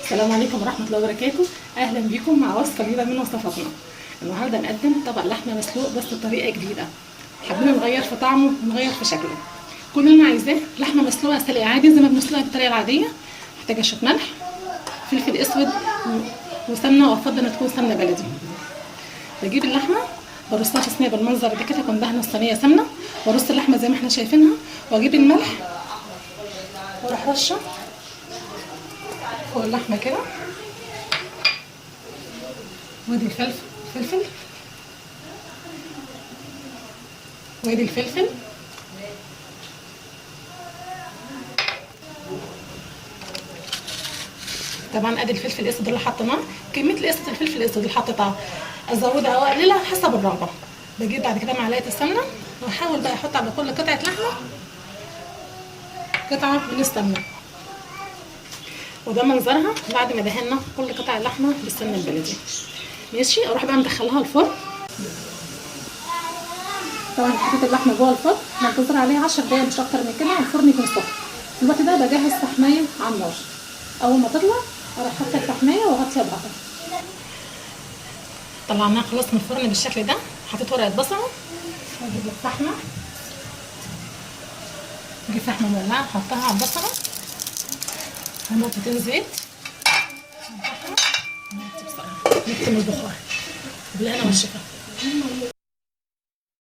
السلام عليكم ورحمة الله وبركاته. أهلا بكم مع وصفة جديدة من وصفاتنا. النهاردة نقدم طبق لحمة مسلوق بس بطريقة جديدة. حابين نغير في طعمه ونغير في شكله. كل اللي أنا عايزاه لحمة مسلوقة سلقة عادي زي ما بنسلقها بالطريقة العادية. محتاجة شوية ملح، فلفل أسود وسمنة، وأفضل إن تكون سمنة بلدي. بجيب اللحمة برصها في صينية بالمنظر ده كده، أكون دهنة الصينية سمنة، وأرص اللحمة زي ما احنا شايفينها، وأجيب الملح وأروح رشة فوق اللحمة كده، وادي الفلفل وادي الفلفل، طبعا ادي الفلفل الاسود اللي حطيناه. كميه الفلفل الاسود اللي حطيتها ازودها او اقللها حسب الرغبه. بجيب بعد كده معلقه السمنه، واحاول بقى احط على كل قطعه لحمه قطعه من السمنه، وده منظرها بعد ما دهنا كل قطع اللحمه بالسمنه البلدي. ماشي، اروح بقى مدخلها الفرن. طبعا حطيت اللحمه جوه الفرن، منتظر عليها 10 دقايق مش اكتر من كده، والفرن يكون سخن. في الوقت ده بجهز فحمايه على النار. اول ما تطلع اروح حاطه الفحمايه واغطيها بغطا. طلعناها خلاص من الفرن بالشكل ده. حطيت ورقه بصله، واجيب الفحمه، اجيب فحمه مولعه احطها على البصله، ونقطتين زيت، نكتم البخار بالهنا والشفا.